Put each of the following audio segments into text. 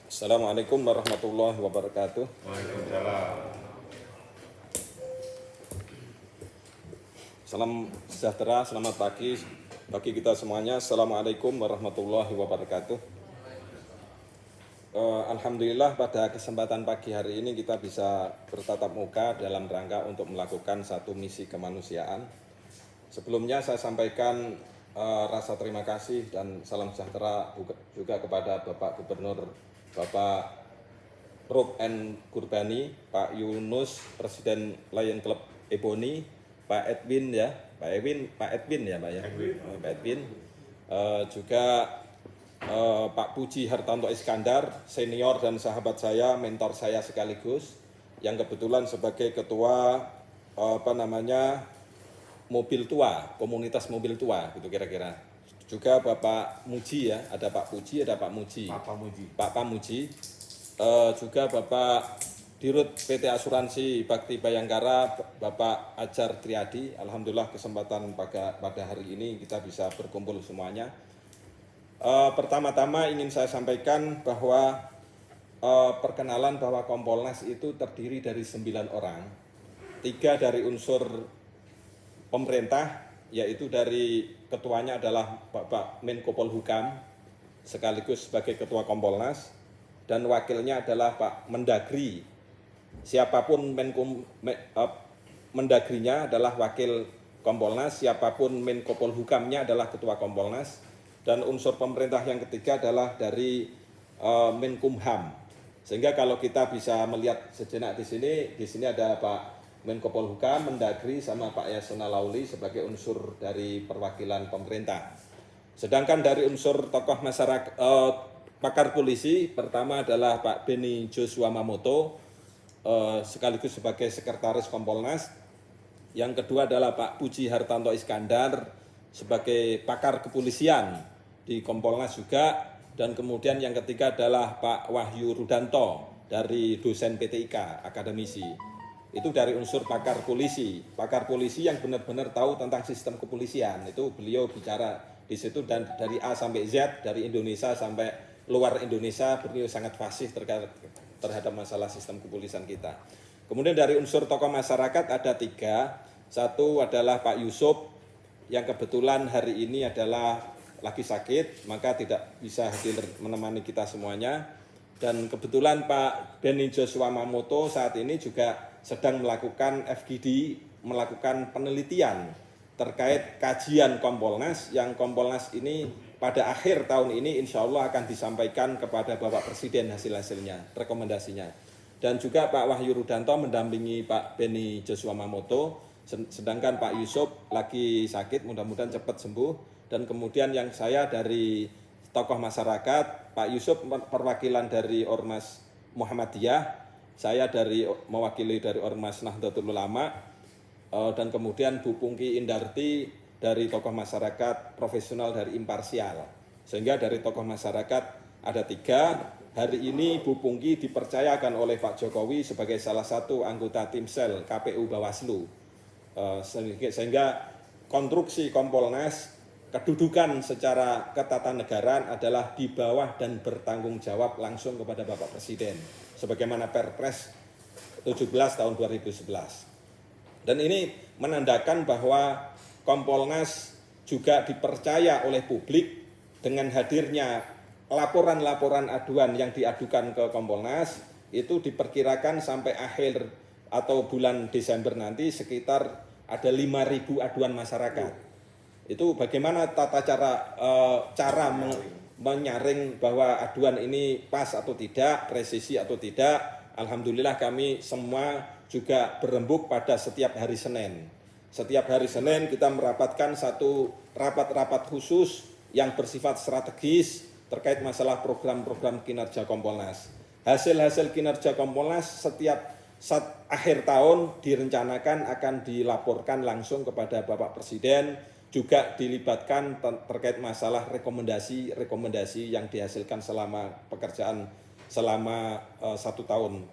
Assalamualaikum warahmatullahi wabarakatuh. Waalaikumsalam. Salam sejahtera, selamat pagi bagi kita semuanya. Assalamualaikum warahmatullahi wabarakatuh. Alhamdulillah pada kesempatan pagi hari ini kita bisa bertatap muka dalam rangka untuk melakukan satu misi kemanusiaan. Sebelumnya saya sampaikan rasa terima kasih dan salam sejahtera juga kepada Bapak Gubernur Bapak Rup N. Kurbani, Pak Yunus, Presiden Lion Club Ebony, Pak Edwin ya, Pak Edwin ya Pak ya, Pak Edwin, juga Pak Puji Hartanto Iskandar, senior dan sahabat saya, mentor saya sekaligus, yang kebetulan sebagai ketua mobil tua, komunitas mobil tua gitu kira-kira. Juga Bapak Muji ya, ada Pak Puji, ada Pak Muji. Pak Pamuji. Juga Bapak Dirut PT Asuransi Bakti Bayangkara, Bapak Ajar Triadi. Alhamdulillah kesempatan pada hari ini kita bisa berkumpul semuanya. Pertama-tama ingin saya sampaikan bahwa perkenalan bahwa Kompolnas itu terdiri dari 9 orang. 3 dari unsur pemerintah, yaitu dari ketuanya adalah Bapak Menko Polhukam sekaligus sebagai ketua Kompolnas, dan wakilnya adalah Pak Mendagri. Siapapun Mendagrinya adalah wakil Kompolnas, siapapun Menko Polhukamnya adalah ketua Kompolnas, dan unsur pemerintah yang ketiga adalah dari Menkumham. Sehingga kalau kita bisa melihat sejenak di sini ada Pak Menko Polhukam, Mendagri, sama Pak Yasona Lauli sebagai unsur dari perwakilan pemerintah. Sedangkan dari unsur tokoh masyarakat, pakar polisi, pertama adalah Pak Beni Joshua Mamoto, sekaligus sebagai sekretaris Kompolnas. Yang kedua adalah Pak Puji Hartanto Iskandar sebagai pakar kepolisian di Kompolnas juga. Dan kemudian yang ketiga adalah Pak Wahyu Rudanto dari dosen PTIK, akademisi. Itu dari unsur pakar polisi yang benar-benar tahu tentang sistem kepolisian. Itu beliau bicara di situ, dan dari A sampai Z, dari Indonesia sampai luar Indonesia, beliau sangat fasih terhadap masalah sistem kepolisian kita. Kemudian dari unsur tokoh masyarakat ada 3. Satu adalah Pak Yusuf, yang kebetulan hari ini adalah lagi sakit, maka tidak bisa hadir menemani kita semuanya. Dan kebetulan Pak Beni Joshua Mamoto saat ini juga sedang melakukan FGD, melakukan penelitian terkait kajian Kompolnas, yang Kompolnas ini pada akhir tahun ini insya Allah akan disampaikan kepada Bapak Presiden hasil-hasilnya, rekomendasinya. Dan juga Pak Wahyu Rudanto mendampingi Pak Beni Joshua Mamoto, sedangkan Pak Yusuf lagi sakit, mudah-mudahan cepat sembuh. Dan kemudian yang saya dari tokoh masyarakat, Pak Yusuf perwakilan dari Ormas Muhammadiyah, saya mewakili dari Ormas Nahdlatul Ulama, dan kemudian Bu Pungki Indarti dari tokoh masyarakat profesional dari Imparsial. Sehingga dari tokoh masyarakat ada 3. Hari ini Bu Pungki dipercayakan oleh Pak Jokowi sebagai salah satu anggota Timsel KPU Bawaslu. Sehingga konstruksi Kompolnas, kedudukan secara ketatanegaraan adalah di bawah dan bertanggung jawab langsung kepada Bapak Presiden, sebagaimana Perpres 17 tahun 2011. Dan ini menandakan bahwa Kompolnas juga dipercaya oleh publik dengan hadirnya laporan-laporan aduan yang diadukan ke Kompolnas. Itu diperkirakan sampai akhir atau bulan Desember nanti sekitar ada 5.000 aduan masyarakat. Itu bagaimana tata cara menyaring bahwa aduan ini pas atau tidak, presisi atau tidak. Alhamdulillah kami semua juga berembuk pada setiap hari Senin. Setiap hari Senin kita merapatkan satu rapat-rapat khusus yang bersifat strategis terkait masalah program-program kinerja Kompolnas. Hasil-hasil kinerja Kompolnas setiap akhir tahun direncanakan akan dilaporkan langsung kepada Bapak Presiden, juga dilibatkan terkait masalah rekomendasi yang dihasilkan selama pekerjaan selama 1 tahun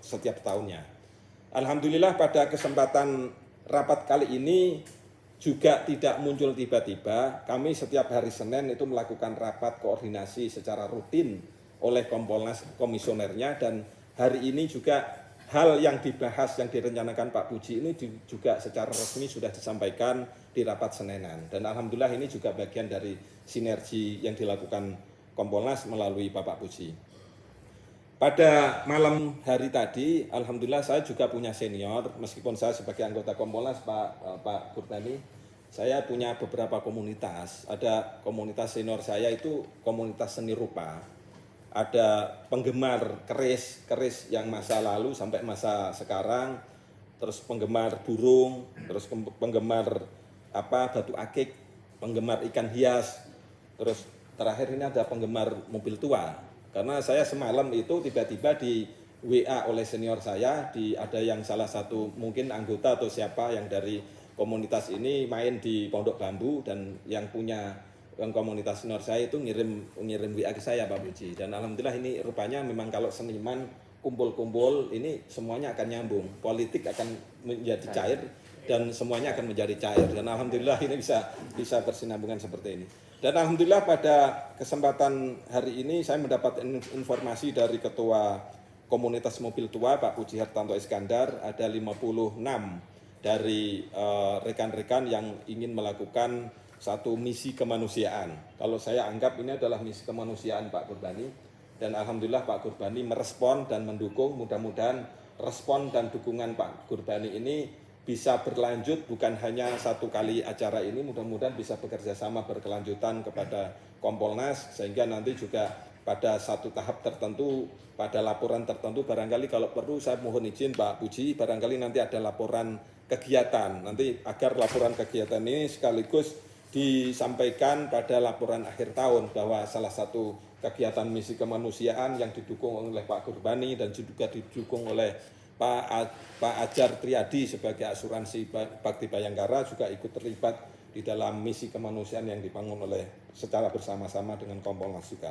setiap tahunnya. Alhamdulillah pada kesempatan rapat kali ini juga tidak muncul tiba-tiba. Kami setiap hari Senin itu melakukan rapat koordinasi secara rutin oleh Kompolnas komisionernya, dan hari ini juga hal yang dibahas yang direncanakan Pak Puji ini juga secara resmi sudah disampaikan di rapat Senenan, dan alhamdulillah ini juga bagian dari sinergi yang dilakukan Kompolnas melalui Bapak Puji. Pada malam hari tadi, alhamdulillah saya juga punya senior, meskipun saya sebagai anggota Kompolnas Pak Gurbani, saya punya beberapa komunitas. Ada komunitas senior saya itu komunitas seni rupa. Ada penggemar keris yang masa lalu sampai masa sekarang, terus penggemar burung, terus penggemar batu akik, penggemar ikan hias, terus terakhir ini ada penggemar mobil tua. Karena saya semalam itu tiba-tiba di WA oleh senior saya, ada yang salah satu mungkin anggota atau siapa yang dari komunitas ini main di Pondok Bambu, dan yang komunitas senior saya itu ngirim WA ke saya, Pak Puji. Dan alhamdulillah ini rupanya memang kalau seniman kumpul-kumpul ini semuanya akan nyambung, politik akan menjadi cair dan semuanya akan menjadi cair, dan alhamdulillah ini bisa bersinambungan seperti ini. Dan alhamdulillah pada kesempatan hari ini saya mendapat informasi dari Ketua Komunitas Mobil Tua Pak Puji Hartanto Iskandar, ada 56 dari rekan-rekan yang ingin melakukan satu misi kemanusiaan. Kalau saya anggap ini adalah misi kemanusiaan Pak Gurbani, dan alhamdulillah Pak Gurbani merespon dan mendukung. Mudah-mudahan respon dan dukungan Pak Gurbani ini bisa berlanjut, bukan hanya satu kali acara ini, mudah-mudahan bisa bekerja sama berkelanjutan kepada Kompolnas, sehingga nanti juga pada satu tahap tertentu, pada laporan tertentu, barangkali kalau perlu saya mohon izin Pak Puji, barangkali nanti ada laporan kegiatan, nanti agar laporan kegiatan ini sekaligus disampaikan pada laporan akhir tahun, bahwa salah satu kegiatan misi kemanusiaan yang didukung oleh Pak Gurbani dan juga didukung oleh Pak Ajar Triadi sebagai asuransi Bakti Bayangkara juga ikut terlibat di dalam misi kemanusiaan yang dibangun secara bersama-sama dengan Kompolnas juga.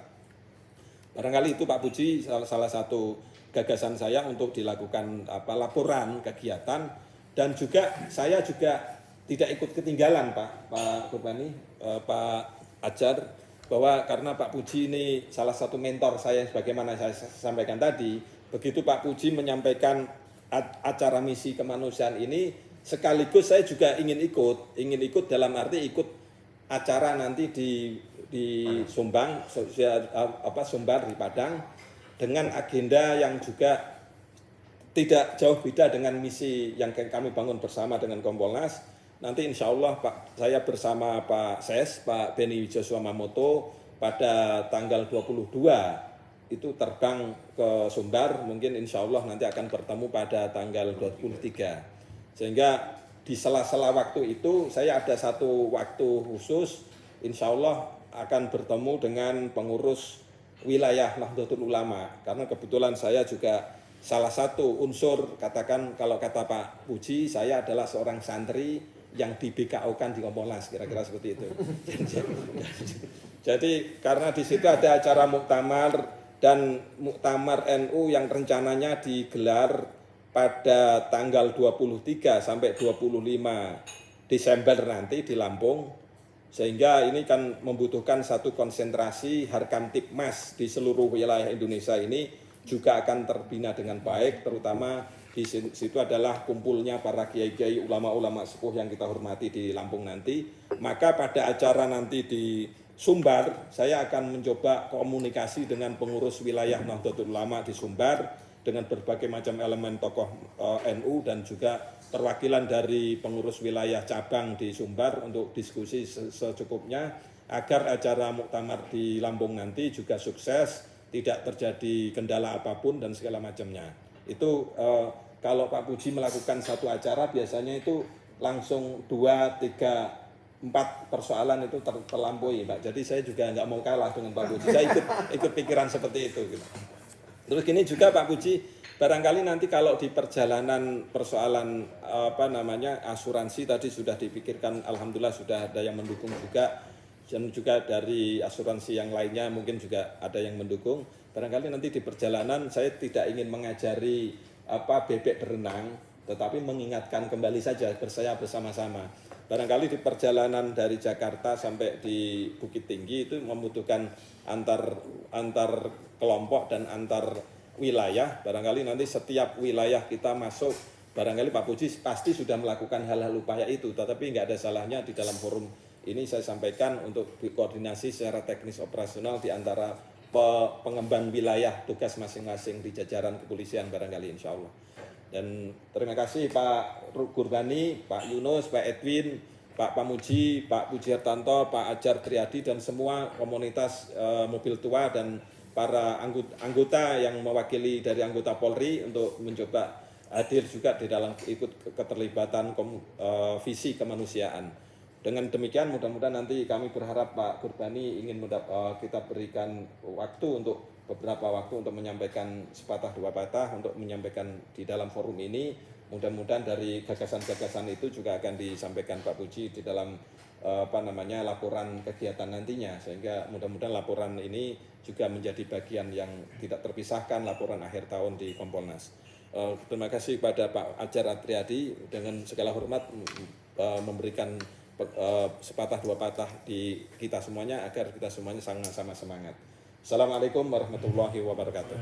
Barangkali itu Pak Puji salah satu gagasan saya untuk dilakukan laporan kegiatan, dan juga saya juga tidak ikut ketinggalan Pak Gurbani, Pak Ajar, bahwa karena Pak Puji ini salah satu mentor saya sebagaimana saya sampaikan tadi. Begitu Pak Puji menyampaikan acara misi kemanusiaan ini, sekaligus saya juga ingin ikut dalam arti ikut acara nanti di Sumbar di Padang, dengan agenda yang juga tidak jauh beda dengan misi yang kami bangun bersama dengan Kompolnas. Nanti insya Allah saya bersama Pak Ses, Pak Beni Wijoswa Mamoto pada tanggal 22 itu terbang ke Sumbar, mungkin insya Allah nanti akan bertemu pada tanggal 23. Sehingga di sela-sela waktu itu saya ada satu waktu khusus, insya Allah akan bertemu dengan pengurus wilayah Nahdlatul Ulama. Karena kebetulan saya juga salah satu unsur, katakan kalau kata Pak Puji, saya adalah seorang santri yang di BKO-kan di Kompolnas, kira-kira seperti itu. Jadi karena di situ ada acara muktamar, dan muktamar NU yang rencananya digelar pada tanggal 23 sampai 25 Desember nanti di Lampung, sehingga ini kan membutuhkan satu konsentrasi Harkam Tipmas di seluruh wilayah Indonesia ini juga akan terbina dengan baik, terutama di situ adalah kumpulnya para kiai-kiai, ulama-ulama sepuh yang kita hormati di Lampung nanti. Maka pada acara nanti di Sumbar, saya akan mencoba komunikasi dengan pengurus wilayah Nahdlatul Ulama di Sumbar, dengan berbagai macam elemen tokoh NU dan juga perwakilan dari pengurus wilayah cabang di Sumbar untuk diskusi secukupnya, agar acara muktamar di Lampung nanti juga sukses, tidak terjadi kendala apapun dan segala macamnya. Itu kalau Pak Puji melakukan satu acara biasanya itu langsung 2, 3, 4 persoalan itu terlampaui, Pak. Jadi saya juga nggak mau kalah dengan Pak Puji. Saya ikut pikiran seperti itu. Gitu. Terus gini juga Pak Puji, barangkali nanti kalau di perjalanan persoalan asuransi tadi sudah dipikirkan, alhamdulillah sudah ada yang mendukung juga, dan juga dari asuransi yang lainnya mungkin juga ada yang mendukung. Barangkali nanti di perjalanan saya tidak ingin mengajari bebek berenang, tetapi mengingatkan kembali saja saya bersama-sama barangkali di perjalanan dari Jakarta sampai di Bukit Tinggi itu membutuhkan antar kelompok dan antar wilayah. Barangkali nanti setiap wilayah kita masuk, barangkali Pak Puji pasti sudah melakukan hal-hal upaya itu, tetapi nggak ada salahnya di dalam forum ini saya sampaikan untuk koordinasi secara teknis operasional di antara pengemban wilayah tugas masing-masing di jajaran kepolisian barangkali insya Allah. Dan terima kasih Pak Gurbani, Pak Yunus, Pak Edwin, Pak Pamuji, Pak Pujiartanto, Pak Ajar Triadi dan semua komunitas mobil tua dan para anggota yang mewakili dari anggota Polri untuk mencoba hadir juga di dalam ikut keterlibatan visi kemanusiaan. Dengan demikian mudah-mudahan nanti kami berharap Pak Gurbani ingin kita berikan waktu untuk beberapa waktu untuk menyampaikan sepatah dua patah untuk menyampaikan di dalam forum ini. Mudah-mudahan dari gagasan-gagasan itu juga akan disampaikan Pak Puji di dalam laporan kegiatan nantinya, sehingga mudah-mudahan laporan ini juga menjadi bagian yang tidak terpisahkan laporan akhir tahun di Kompolnas. Terima kasih kepada Pak Ajar Triadi, dengan segala hormat memberikan sepatah dua patah di kita semuanya agar kita semuanya sama-sama semangat. Assalamualaikum warahmatullahi wabarakatuh.